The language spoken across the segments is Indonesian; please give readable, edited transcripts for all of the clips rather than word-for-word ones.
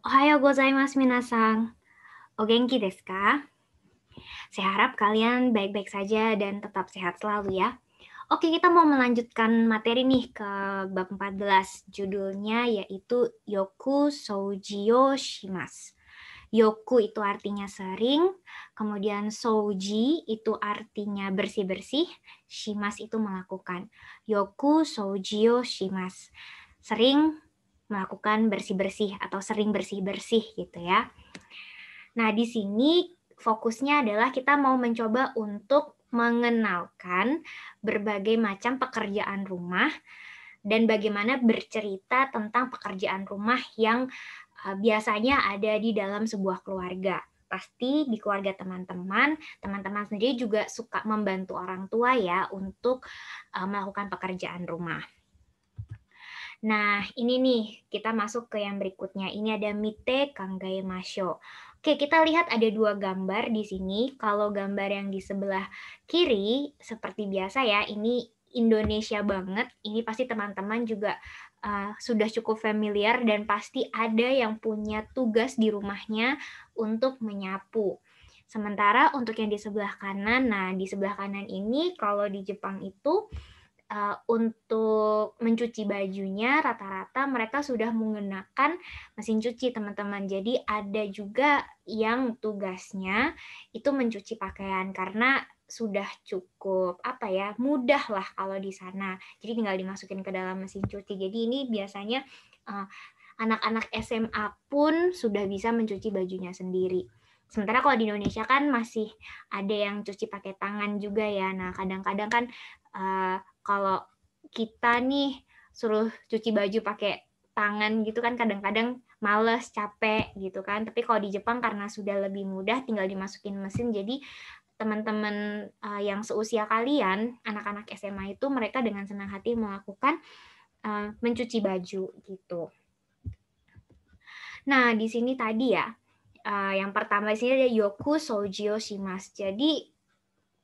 Ohayo gozaimasu minasan. O genki desu ka? Saya harap kalian baik-baik saja dan tetap sehat selalu ya. Oke, kita mau melanjutkan materi nih ke bab 14. Judulnya yaitu Yoku Soujio Shimasu. Yoku itu artinya sering, kemudian souji itu artinya bersih-bersih, shimas itu melakukan. Yoku soujio shimas. Sering melakukan bersih-bersih atau sering bersih-bersih gitu ya. Nah, di sini fokusnya adalah kita mau mencoba untuk mengenalkan berbagai macam pekerjaan rumah dan bagaimana bercerita tentang pekerjaan rumah yang biasanya ada di dalam sebuah keluarga. Pasti di keluarga teman-teman, teman-teman sendiri juga suka membantu orang tua ya untuk melakukan pekerjaan rumah. Nah, ini nih, kita masuk ke yang berikutnya. Ini ada Mite Kangai Masho. Oke, kita lihat ada dua gambar di sini. Kalau gambar yang di sebelah kiri, seperti biasa ya, ini Indonesia banget. Ini pasti teman-teman juga sudah cukup familiar dan pasti ada yang punya tugas di rumahnya untuk menyapu. Sementara untuk yang di sebelah kanan, nah di sebelah kanan ini kalau di Jepang itu untuk mencuci bajunya rata-rata mereka sudah menggunakan mesin cuci teman-teman. Jadi ada juga yang tugasnya itu mencuci pakaian karena sudah cukup mudah lah kalau di sana. Jadi tinggal dimasukin ke dalam mesin cuci. Jadi ini biasanya anak-anak SMA pun sudah bisa mencuci bajunya sendiri. Sementara kalau di Indonesia kan masih ada yang cuci pakai tangan juga ya. Nah kadang-kadang kan kalau kita nih suruh cuci baju pakai tangan gitu kan kadang-kadang males, capek gitu kan. Tapi kalau di Jepang karena sudah lebih mudah tinggal dimasukin mesin jadi teman-teman yang seusia kalian, anak-anak SMA itu mereka dengan senang hati melakukan mencuci baju gitu. Nah, di sini tadi ya, yang pertama di sini ada Yoku Soujio Shimasu. Jadi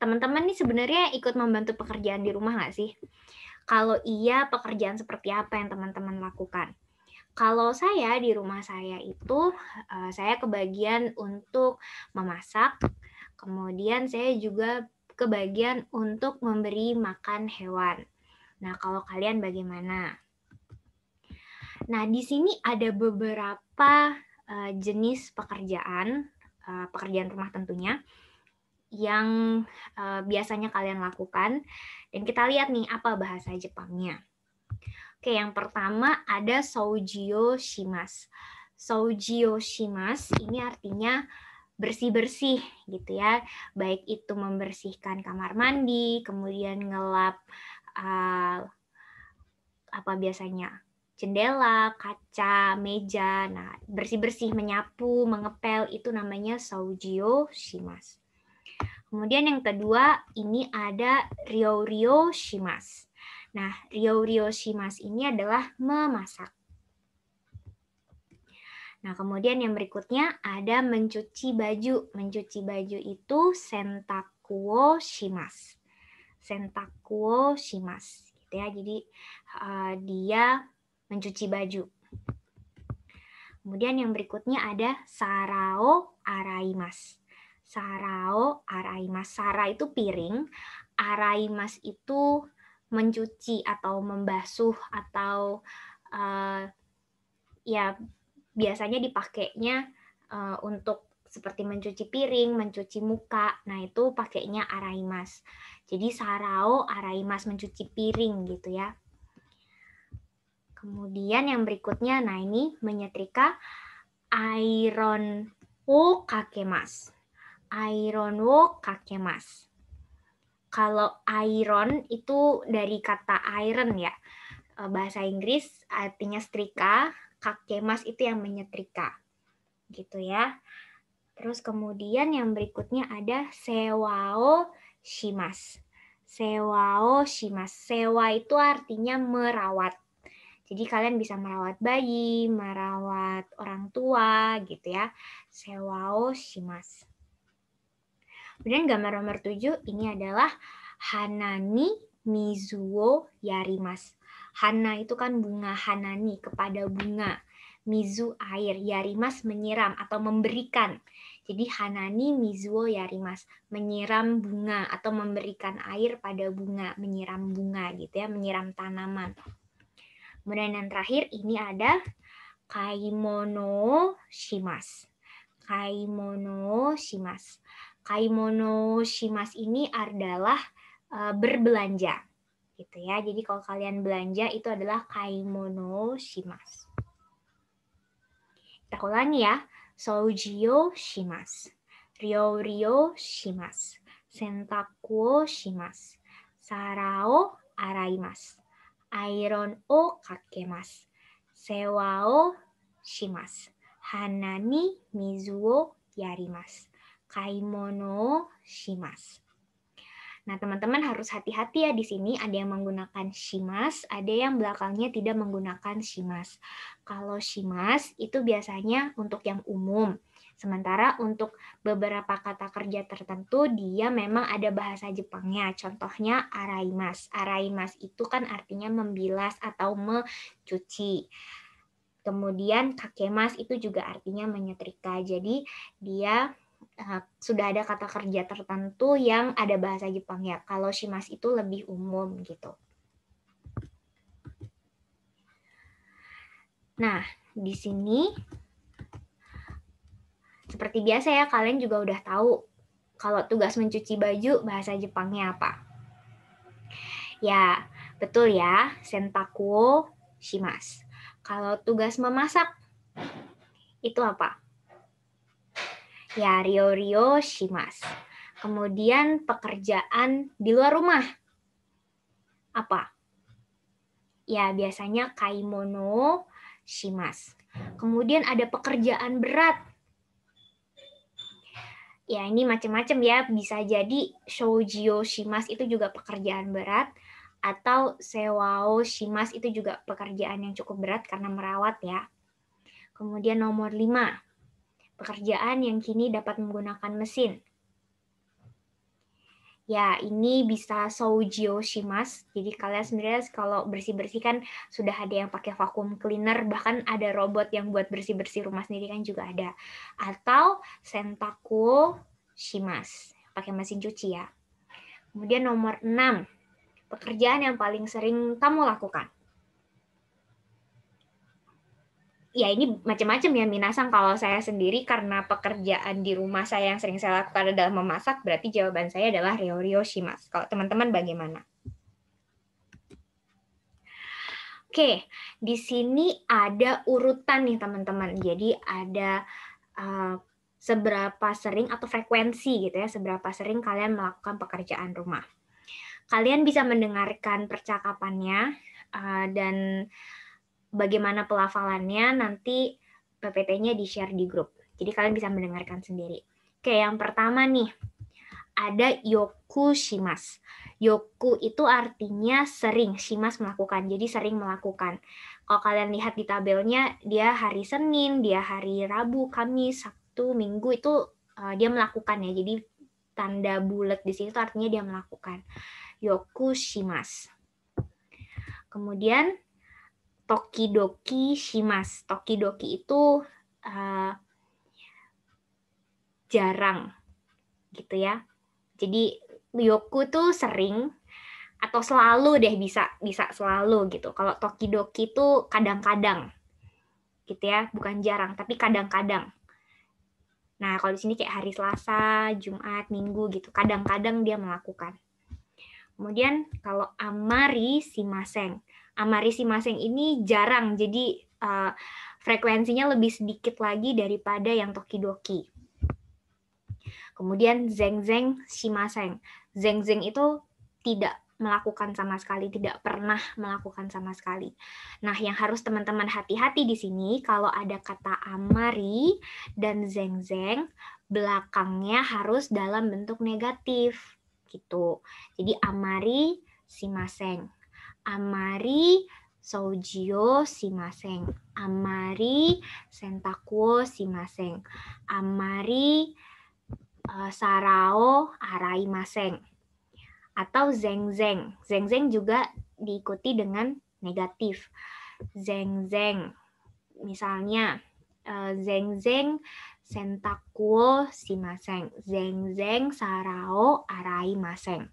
teman-teman nih sebenarnya ikut membantu pekerjaan di rumah nggak sih? Kalau iya, pekerjaan seperti apa yang teman-teman lakukan? Kalau saya di rumah saya itu, saya kebagian untuk memasak, kemudian saya juga kebagian untuk memberi makan hewan. Nah, kalau kalian bagaimana? Nah, di sini ada beberapa jenis pekerjaan, pekerjaan rumah tentunya, yang biasanya kalian lakukan. Dan kita lihat nih apa bahasa Jepangnya. Oke, yang pertama ada Soujio Shimasu. Soujio Shimasu ini artinya bersih-bersih gitu ya. Baik itu membersihkan kamar mandi, kemudian ngelap apa biasanya jendela, kaca, meja. Nah, bersih-bersih, menyapu, mengepel itu namanya Soujio Shimasu. Kemudian yang kedua, ini ada Ryo Shimasu. Nah, Ryo Shimasu ini adalah memasak. Nah, kemudian yang berikutnya ada mencuci baju. Mencuci baju itu Sentakuo Shimasu. Sentakuo Shimasu gitu ya. Jadi dia mencuci baju. Kemudian yang berikutnya ada Sarao Araimasu. Sarao araimasu. Sara itu piring, araimasu itu mencuci atau membasuh atau ya biasanya dipakainya untuk seperti mencuci piring, mencuci muka. Nah, itu pakainya araimasu. Jadi sarao araimasu mencuci piring gitu ya. Kemudian yang berikutnya, nah ini menyetrika iron wo kakemasu. Iron wo kakemasu. Kalau iron itu dari kata iron ya. Bahasa Inggris artinya setrika, kakemas itu yang menyetrika. Gitu ya. Terus kemudian yang berikutnya ada sewao shimasu. Sewao shimasu. Sewa itu artinya merawat. Jadi kalian bisa merawat bayi, merawat orang tua gitu ya. Sewao shimasu. Kemudian gambar nomor 7 ini adalah Hanani Mizuo Yarimasu. Hana itu kan bunga, Hanani kepada bunga. mizu air, yarimas menyiram atau memberikan. Jadi hanani mizuo yarimas, menyiram bunga atau memberikan air pada bunga, menyiram bunga gitu ya, menyiram tanaman. Kemudian yang terakhir ini ada kaimono shimas. Kaimono shimas. Kaimono shimas ini adalah berbelanja gitu ya. Jadi kalau kalian belanja itu adalah kaimono shimas. Kita ulangi ya. Soujio shimas. Ryōryō shimas. Sentaku o shimas. Sara o araimasu. Iron o kakemasu. Sewa o shimasu. Hana ni mizu o yarimasu. Kaimono o shimasu. Nah, teman-teman harus hati-hati ya di sini. Ada yang menggunakan shimas, ada yang belakangnya tidak menggunakan shimas. Kalau shimas itu biasanya untuk yang umum. Sementara untuk beberapa kata kerja tertentu dia memang ada bahasa Jepangnya. Contohnya araimas. Araimas itu kan artinya membilas atau mencuci. Kemudian kakemas itu juga artinya menyetrika. Jadi dia sudah ada kata kerja tertentu yang ada bahasa Jepang ya. Kalau shimas itu lebih umum gitu. Nah, di sini seperti biasa ya, kalian juga udah tahu kalau tugas mencuci baju bahasa Jepangnya apa. Ya, betul ya, sentaku o shimasu. Kalau tugas memasak itu apa? Ya, ryōryō shimasu. Kemudian pekerjaan di luar rumah. Apa? Ya, biasanya kaimono shimasu. Kemudian ada pekerjaan berat. Ya, ini macam-macam ya. Bisa jadi shoujio shimasu itu juga pekerjaan berat. Atau sewao shimasu itu juga pekerjaan yang cukup berat karena merawat ya. Kemudian nomor 5. Pekerjaan yang kini dapat menggunakan mesin. Ya, ini bisa soujio shimasu. Jadi kalian sebenarnya kalau bersih-bersih kan sudah ada yang pakai vacuum cleaner, bahkan ada robot yang buat bersih-bersih rumah sendiri kan juga ada. Atau sentaku shimasu, pakai mesin cuci ya. Kemudian nomor 6, pekerjaan yang paling sering kamu lakukan. Ya ini macam-macam ya minasang. Kalau saya sendiri karena pekerjaan di rumah saya yang sering saya lakukan adalah memasak, berarti jawaban saya adalah ryōryō shimasu. Kalau teman-teman bagaimana? Oke, di sini ada urutan nih teman-teman. Jadi ada seberapa sering atau frekuensi gitu ya, seberapa sering kalian melakukan pekerjaan rumah. Kalian bisa mendengarkan percakapannya dan bagaimana pelafalannya nanti PPT-nya di-share di grup. Jadi kalian bisa mendengarkan sendiri. Oke, yang pertama nih, ada yoku shimasu. Yoku itu artinya sering, shimasu melakukan, jadi sering melakukan. Kalau kalian lihat di tabelnya, dia hari Senin, dia hari Rabu, Kamis, Sabtu, Minggu itu dia melakukan ya. Jadi tanda bulat di sini itu artinya dia melakukan. Yoku shimasu. Kemudian tokidoki shimasu. Tokidoki itu jarang gitu ya. Jadi yoku tuh sering atau selalu deh, bisa selalu gitu. Kalau tokidoki itu kadang-kadang gitu ya, bukan jarang tapi kadang-kadang. Nah, kalau di sini kayak hari Selasa, Jumat, Minggu gitu, kadang-kadang dia melakukan. Kemudian kalau amari shimasen. Amari shimasen ini jarang, jadi frekuensinya lebih sedikit lagi daripada yang tokidoki. Kemudian zeng-zeng shimasen. Zeng-zeng itu tidak melakukan sama sekali, tidak pernah melakukan sama sekali. Nah, yang harus teman-teman hati-hati di sini, kalau ada kata amari dan zeng-zeng, belakangnya harus dalam bentuk negatif. Gitu. Jadi amari shimasen. Amari soujio shimasen. Amari sentaku shimasen. Amari sarao araimasen. Atau zeng-zeng. Zeng-zeng juga diikuti dengan negatif. Zeng-zeng. misalnya zeng-zeng sentakuo shimaseng, zeng-zeng sarao araimaseng.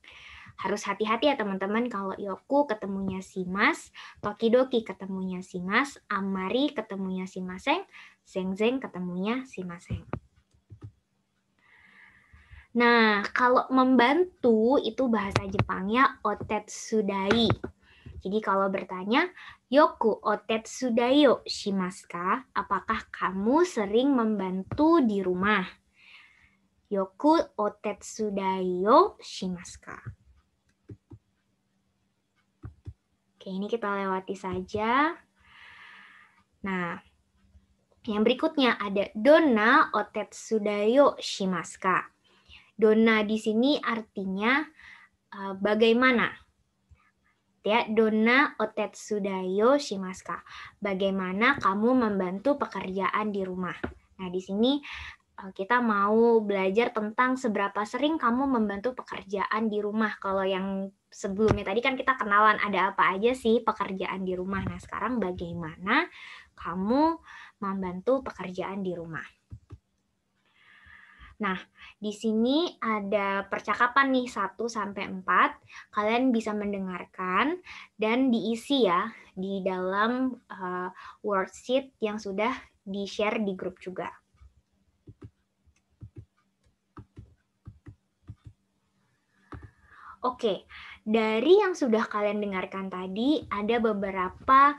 Harus hati-hati ya teman-teman kalau yoku ketemunya shimas, tokidoki ketemunya shimas, amari ketemunya shimaseng, zeng-zeng ketemunya shimaseng. Nah, kalau membantu itu bahasa Jepangnya otetsudai. Jadi kalau bertanya, yoku otetsudayo shimasu ka? Apakah kamu sering membantu di rumah? Yoku otetsudayo shimasu ka? Oke, ini kita lewati saja. Nah, yang berikutnya ada donna otetsudayo shimasu ka? Donna di sini artinya bagaimana? Ya, donna otetsudayo shimasu ka? Bagaimana kamu membantu pekerjaan di rumah? Nah, di sini kita mau belajar tentang seberapa sering kamu membantu pekerjaan di rumah. Kalau yang sebelumnya tadi kan kita kenalan ada apa aja sih pekerjaan di rumah. Nah, sekarang bagaimana kamu membantu pekerjaan di rumah? Nah, di sini ada percakapan nih 1 sampai 4. Kalian bisa mendengarkan dan diisi ya di dalam worksheet yang sudah di-share di grup juga. Oke, dari yang sudah kalian dengarkan tadi ada beberapa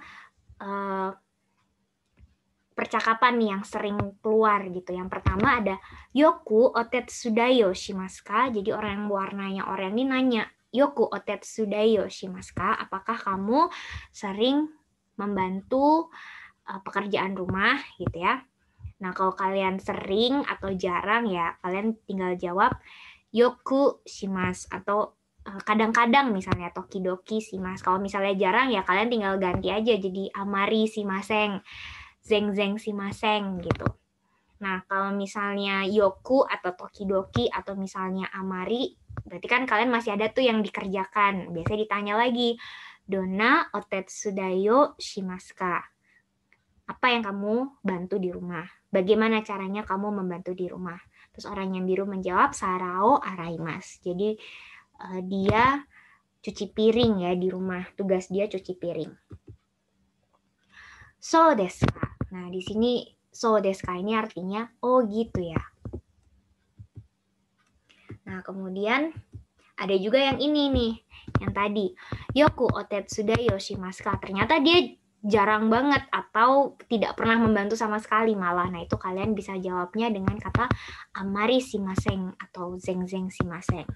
percakapan nih yang sering keluar gitu. Yang pertama ada yoku otetsudayo shimasu ka? Jadi orang yang warnanya oranye ini nanya, yoku otetsudayo shimasu ka? Apakah kamu sering membantu pekerjaan rumah gitu ya? Nah, kalau kalian sering atau jarang ya, kalian tinggal jawab yoku shimasu atau kadang-kadang misalnya tokidoki shimasu. Kalau misalnya jarang ya kalian tinggal ganti aja jadi amari shimaseng, zeng-zeng shimaseng gitu. Nah, kalau misalnya yoku atau tokidoki atau misalnya amari, berarti kan kalian masih ada tuh yang dikerjakan. Biasanya ditanya lagi, donna otetsudayo shimasu ka? Apa yang kamu bantu di rumah? Bagaimana caranya kamu membantu di rumah? Terus orang yang biru menjawab sarao araimasu. Jadi dia cuci piring ya di rumah. Tugas dia cuci piring. So desu ka? Nah, di sini so desu ka ini artinya oh gitu ya. Nah, kemudian ada juga yang ini nih, yang tadi. Yoku otetsudayo shimasu ka? Ternyata dia jarang banget atau tidak pernah membantu sama sekali malah. Nah, itu kalian bisa jawabnya dengan kata amari shimaseng atau zeng-zeng shimaseng.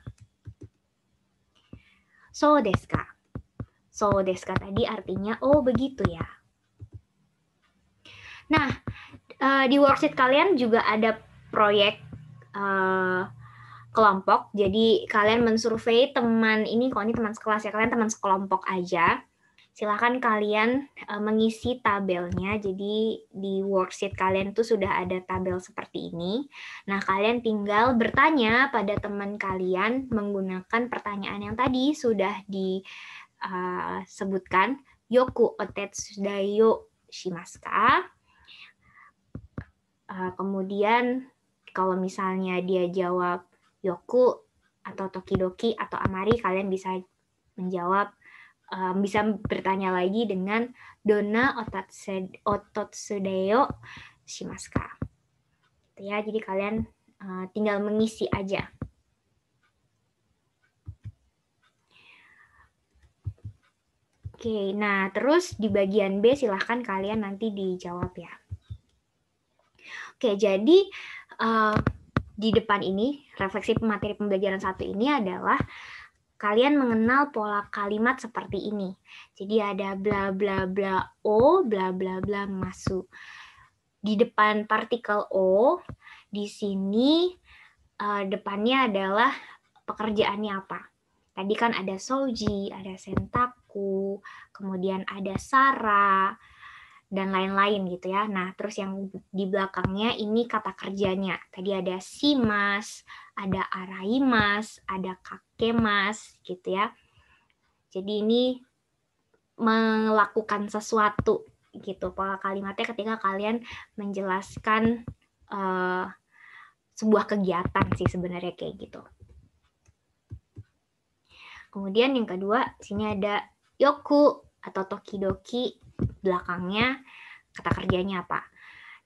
So desu ka? So desu ka tadi artinya oh begitu ya. Nah, di worksheet kalian juga ada proyek kelompok. Jadi kalian mensurvei teman ini, kalau ini teman sekelas ya, kalian teman sekelompok aja. Silahkan kalian mengisi tabelnya. Jadi di worksheet kalian tuh sudah ada tabel seperti ini. Nah, kalian tinggal bertanya pada teman kalian menggunakan pertanyaan yang tadi sudah disebutkan. Yoku otetsudayo shimasu ka? Kemudian kalau misalnya dia jawab yoku atau tokidoki atau amari, kalian bisa menjawab, bisa bertanya lagi dengan donna otetsudayo shimasu ka? Ya, jadi kalian tinggal mengisi aja. Oke, nah terus di bagian B silahkan kalian nanti dijawab ya. Oke, jadi di depan ini, refleksi materi pembelajaran 1 ini adalah kalian mengenal pola kalimat seperti ini. Jadi ada bla bla bla o, bla bla bla masu. Di depan partikel o, di sini depannya adalah pekerjaannya apa. Tadi kan ada soji, ada sentaku, kemudian ada sara, dan lain-lain gitu ya. Nah, terus yang di belakangnya ini kata kerjanya. Tadi ada shimas, ada araimas, ada kakemas gitu ya. Jadi ini melakukan sesuatu. gitu pola kalimatnya ketika kalian menjelaskan sebuah kegiatan sih sebenarnya kayak gitu. Kemudian yang kedua, sini ada yoku atau tokidoki, belakangnya kata kerjanya apa.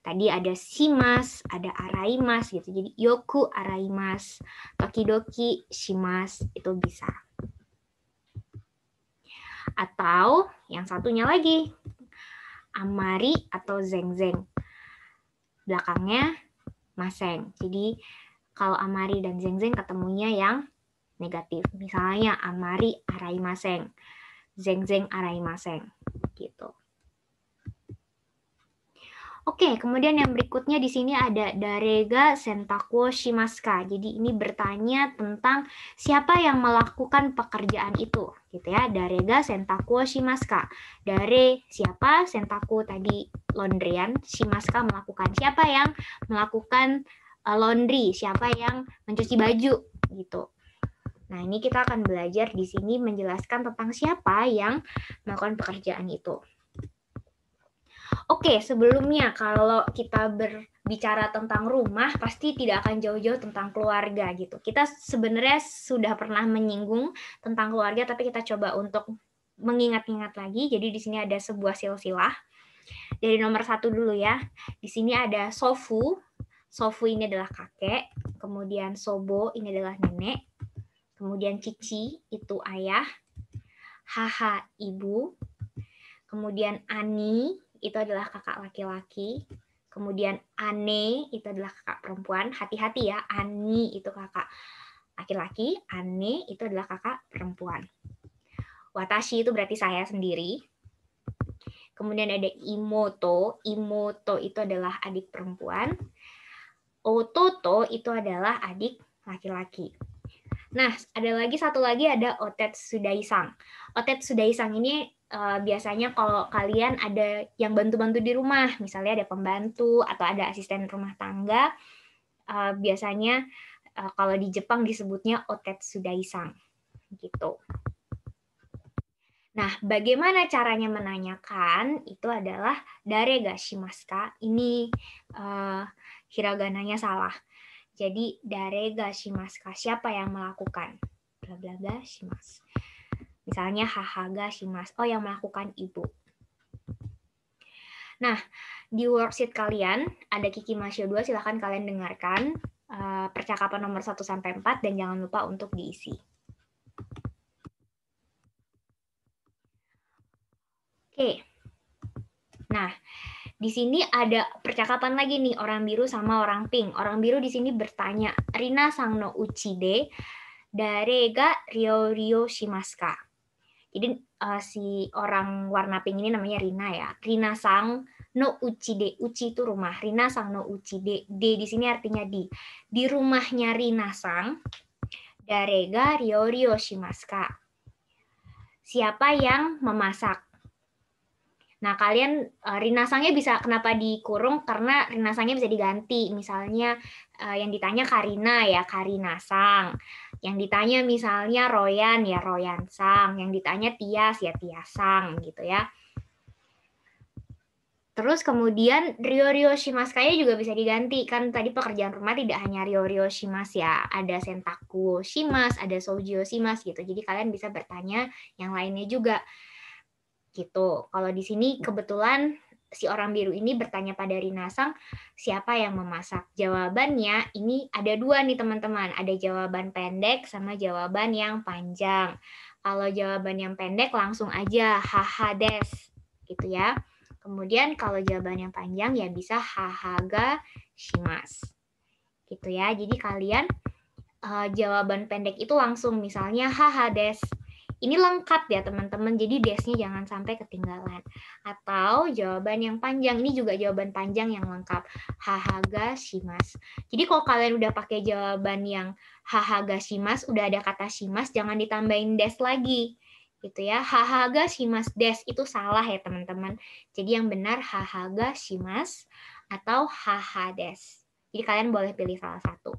Tadi ada shimas, ada araimas gitu. Jadi yoku araimas, tokidoki shimas, itu bisa. Atau yang satunya lagi, amari atau zengzeng. Belakangnya maseng. Jadi kalau amari dan zengzeng ketemunya yang negatif. Misalnya amari araimaseng, zengzeng araimaseng gitu. Oke, kemudian yang berikutnya di sini ada darega sentaku shimaska. Jadi ini bertanya tentang siapa yang melakukan pekerjaan itu, gitu ya. Darega sentaku shimaska. Dare siapa, sentaku tadi laundryan, shimaska melakukan. Siapa yang melakukan laundry, siapa yang mencuci baju, gitu. Nah, ini kita akan belajar di sini menjelaskan tentang siapa yang melakukan pekerjaan itu. Oke, sebelumnya kalau kita berbicara tentang rumah, pasti tidak akan jauh-jauh tentang keluarga gitu. Kita sebenarnya sudah pernah menyinggung tentang keluarga, tapi kita coba untuk mengingat-ingat lagi. Jadi di sini ada sebuah silsilah. Dari nomor 1 dulu ya. Di sini ada sofu. Sofu ini adalah kakek. Kemudian sobo ini adalah nenek. Kemudian cici itu ayah. Haha ibu. Kemudian ani itu adalah kakak laki-laki. Kemudian ane itu adalah kakak perempuan. Hati-hati ya, ani itu kakak laki-laki, ane itu adalah kakak perempuan. Watashi itu berarti saya sendiri. Kemudian ada imoto. Imoto itu adalah adik perempuan. Ototo itu adalah adik laki-laki. Nah, ada satu lagi ada Otetsudai-sang. Otetsudai-sang ini biasanya kalau kalian ada yang bantu-bantu di rumah, misalnya ada pembantu atau ada asisten rumah tangga, biasanya kalau di Jepang disebutnya Otetsudai-sang gitu. Nah, bagaimana caranya menanyakan? Itu adalah dare ga shimasu ka? Ini hiragananya salah. Jadi dare ga shimasu ka? Siapa yang melakukan? Bla bla bla shimasu. Misalnya haha ga shimasu. Oh, yang melakukan ibu. Nah, di worksheet kalian ada Kikimashio 2, silahkan kalian dengarkan percakapan nomor 1 sampai 4 dan jangan lupa untuk diisi. Oke. Nah, di sini ada percakapan lagi nih orang biru sama orang pink. Orang biru di sini bertanya, Rina sang no uchi de dare ga ryo shimasu ka? Jadi si orang warna pink ini namanya Rina ya. Rina sang no uchi de. Uchi itu rumah. Rina sang no uchi de. De di sini artinya di. Di rumahnya Rina sang dare ga ryo shimasu ka? Siapa yang memasak? Nah, kalian rinasangnya bisa kenapa dikurung? Karena rinasangnya bisa diganti. Misalnya yang ditanya Karina ya Karinasang. Yang ditanya misalnya Royan ya Royansang. Yang ditanya Tias ya Tiasang gitu ya. Terus kemudian ryo shimasu-nya juga bisa diganti. Kan tadi pekerjaan rumah tidak hanya ryo shimasu ya. Ada sentaku shimasu, ada soujyo shimasu gitu. Jadi kalian bisa bertanya yang lainnya juga. Gitu. Kalau di sini kebetulan si orang biru ini bertanya pada Rinasang, siapa yang memasak? Jawabannya ini ada 2 nih teman-teman. Ada jawaban pendek sama jawaban yang panjang. Kalau jawaban yang pendek langsung aja haha des. Gitu ya. Kemudian kalau jawaban yang panjang ya bisa haha ga shimasu. Gitu ya. Jadi kalian jawaban pendek itu langsung misalnya haha des. Ini lengkap ya teman-teman, jadi desnya jangan sampai ketinggalan. Atau jawaban yang panjang, ini juga jawaban panjang yang lengkap. Haha ga shimasu. Jadi kalau kalian udah pakai jawaban yang haha ga shimasu, udah ada kata shimasu, jangan ditambahin des lagi. Gitu ya, haha ga shimasu des, itu salah ya teman-teman. Jadi yang benar haha ga shimasu atau haha des. Jadi kalian boleh pilih salah satu.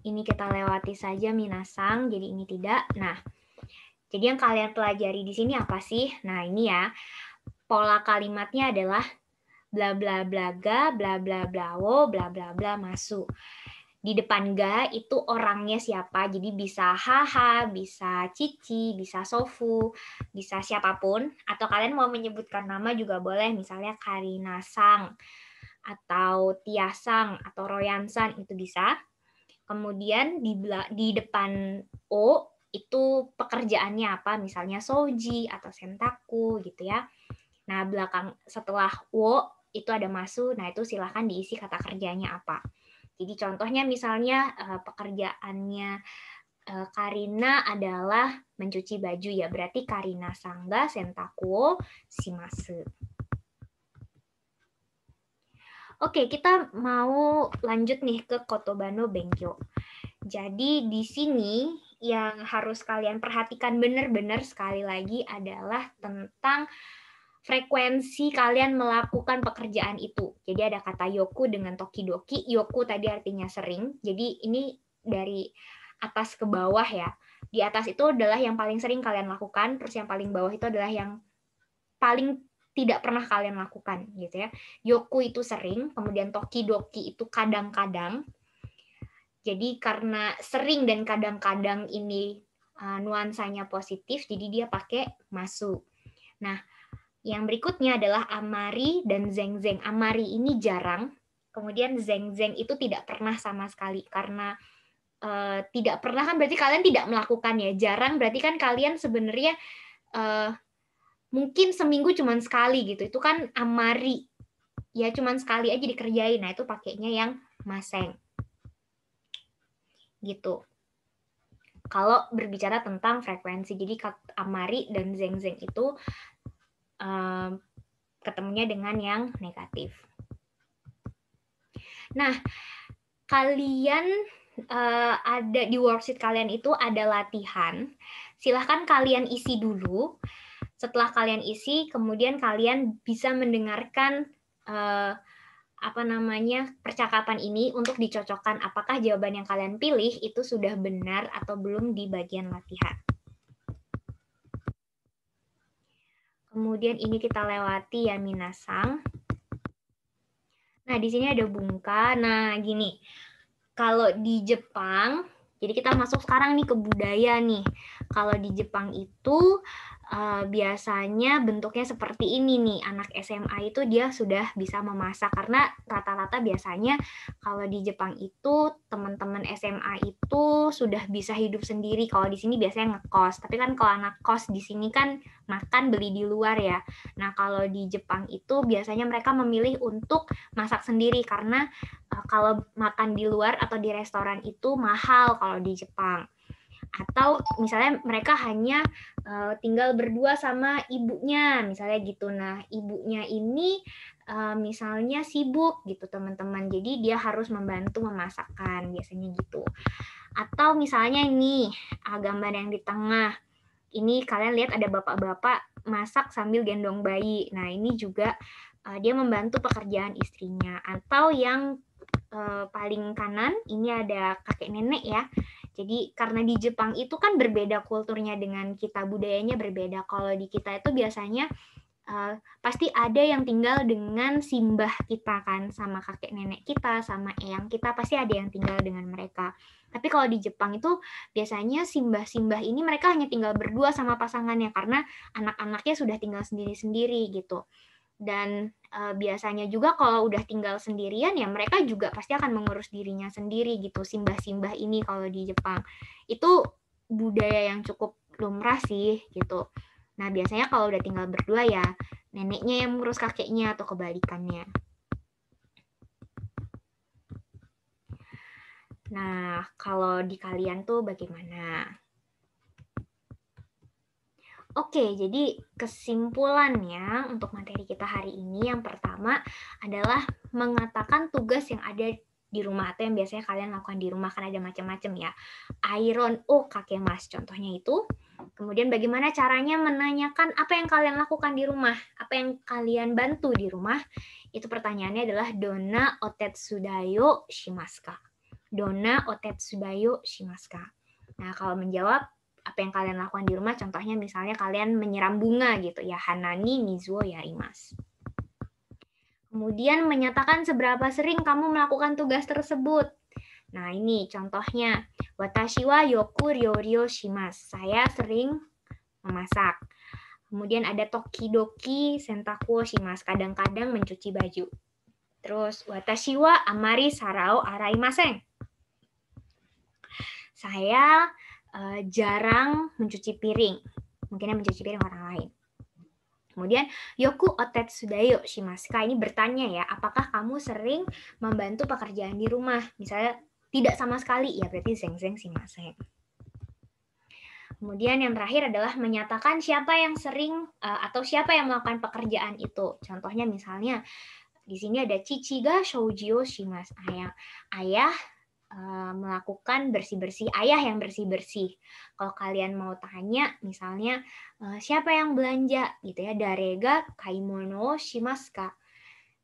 Ini kita lewati saja minasang, jadi ini tidak. Nah, Jadi yang kalian pelajari di sini apa sih? Nah, ini ya. Pola kalimatnya adalah bla bla bla ga, bla bla bla wo, bla bla bla masu. Di depan ga itu orangnya siapa, jadi bisa haha, bisa cici, bisa sofu, bisa siapapun, atau kalian mau menyebutkan nama juga boleh, misalnya Karina Sang, atau Tia Sang, atau Royan San, itu bisa. Kemudian di depan o itu pekerjaannya apa, misalnya soji atau sentaku gitu ya. Nah, setelah wo itu ada masu, nah itu silahkan diisi kata kerjanya apa. Jadi contohnya misalnya pekerjaannya Karina adalah mencuci baju ya, berarti Karina sangga sentaku shimasu. Oke, kita mau lanjut nih ke kotobano benkyo. Jadi di sini yang harus kalian perhatikan benar-benar sekali lagi adalah tentang frekuensi kalian melakukan pekerjaan itu. Jadi ada kata yoku dengan tokidoki. Yoku tadi artinya sering. Jadi ini dari atas ke bawah ya. Di atas itu adalah yang paling sering kalian lakukan, terus yang paling bawah itu adalah yang paling tidak pernah kalian lakukan gitu ya. Yoku itu sering, kemudian tokidoki itu kadang-kadang. Jadi karena sering dan kadang-kadang ini nuansanya positif, jadi dia pakai masu. Nah, yang berikutnya adalah amari dan zeng-zeng. Amari ini jarang, kemudian zeng-zeng itu tidak pernah sama sekali. Karena tidak pernah kan berarti kalian tidak melakukan ya. Jarang berarti kan kalian sebenarnya mungkin seminggu cuma sekali gitu. Itu kan amari. Ya cuma sekali aja dikerjain. Nah, itu pakainya yang maseng. Gitu. Kalau berbicara tentang frekuensi, jadi amari dan zeng-zeng itu ketemunya dengan yang negatif. Nah, kalian ada di worksheet kalian itu ada latihan. Silahkan kalian isi dulu. Setelah kalian isi, kemudian kalian bisa mendengarkan percakapan ini untuk dicocokkan apakah jawaban yang kalian pilih itu sudah benar atau belum di bagian latihan. Kemudian ini kita lewati ya minasang. Nah, di sini ada bungka. Nah, gini. Kalau di Jepang, jadi kita masuk sekarang nih ke budaya nih. Kalau di Jepang itu biasanya bentuknya seperti ini nih. Anak SMA itu dia sudah bisa memasak karena rata-rata biasanya kalau di Jepang itu teman-teman SMA itu sudah bisa hidup sendiri. Kalau di sini biasanya ngekos. Tapi kan kalau anak kos di sini kan makan beli di luar ya. Nah, kalau di Jepang itu biasanya mereka memilih untuk masak sendiri karena kalau makan di luar atau di restoran itu mahal kalau di Jepang. Atau misalnya mereka hanya tinggal berdua sama ibunya, misalnya gitu. Nah, ibunya ini misalnya sibuk gitu teman-teman, jadi dia harus membantu memasakkan, biasanya gitu. Atau misalnya ini gambar yang di tengah, ini kalian lihat ada bapak-bapak masak sambil gendong bayi. Nah, ini juga dia membantu pekerjaan istrinya. Atau yang paling kanan, ini ada kakek nenek ya. Jadi karena di Jepang itu kan berbeda kulturnya dengan kita, budayanya berbeda. Kalau di kita itu biasanya pasti ada yang tinggal dengan simbah kita kan, sama kakek nenek kita, sama eyang kita, pasti ada yang tinggal dengan mereka. Tapi kalau di Jepang itu biasanya simbah-simbah ini mereka hanya tinggal berdua sama pasangannya karena anak-anaknya sudah tinggal sendiri-sendiri gitu. Dan biasanya juga kalau udah tinggal sendirian ya mereka juga pasti akan mengurus dirinya sendiri gitu, simbah-simbah ini kalau di Jepang. Itu budaya yang cukup lumrah sih gitu. Nah, biasanya kalau udah tinggal berdua ya neneknya yang mengurus kakeknya atau kebalikannya. Nah, kalau di kalian tuh bagaimana? Oke, jadi kesimpulannya untuk materi kita hari ini yang pertama adalah mengatakan tugas yang ada di rumah atau yang biasanya kalian lakukan di rumah, kan ada macam-macam ya. Iron kakemas contohnya itu. Kemudian bagaimana caranya menanyakan apa yang kalian lakukan di rumah, apa yang kalian bantu di rumah. Itu pertanyaannya adalah dona otetsudayo shimasu ka. Dona otetsudayo shimasu ka. Nah, kalau menjawab apa yang kalian lakukan di rumah. Contohnya misalnya kalian menyiram bunga gitu ya, hanani mizuo yarimasu. Kemudian menyatakan seberapa sering kamu melakukan tugas tersebut. Nah, ini contohnya. Watashi wa yoku ryori o shimasu. Saya sering memasak. Kemudian ada tokidoki sentaku o shimasu. Kadang-kadang mencuci baju. Terus, watashi wa amari sarao araimasen. Saya jarang mencuci piring. Mungkin mencuci piring orang lain. Kemudian, yoku otetsu dayo shimasu ka. Ini bertanya ya, apakah kamu sering membantu pekerjaan di rumah? Misalnya, tidak sama sekali, ya berarti zeng-zeng shimasen. Kemudian yang terakhir adalah menyatakan siapa yang sering atau siapa yang melakukan pekerjaan itu. Contohnya misalnya, di sini ada cici ga shouji o shimasu. Ayah melakukan bersih-bersih, ayah yang bersih-bersih. Kalau kalian mau tanya, misalnya siapa yang belanja gitu ya, darega kaimono shimasu ka.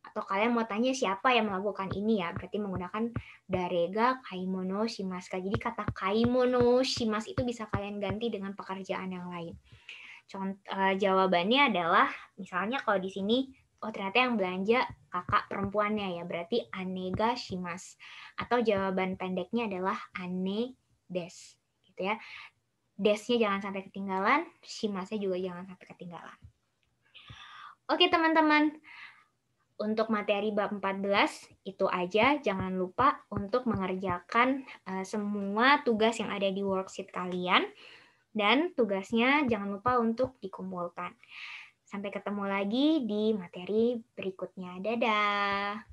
Atau kalian mau tanya siapa yang melakukan ini ya, berarti menggunakan darega kaimono shimasu ka. Jadi kata kaimono shimasu itu bisa kalian ganti dengan pekerjaan yang lain. Jawabannya adalah misalnya kalau di sini ternyata yang belanja kakak perempuannya ya, berarti anega shimasu. Atau jawaban pendeknya adalah ane des, gitu ya. Desnya jangan sampai ketinggalan, shimasnya juga jangan sampai ketinggalan. Oke teman-teman, untuk materi bab 14 itu aja. Jangan lupa untuk mengerjakan semua tugas yang ada di worksheet kalian. Dan tugasnya jangan lupa untuk dikumpulkan. Sampai ketemu lagi di materi berikutnya. Dadah!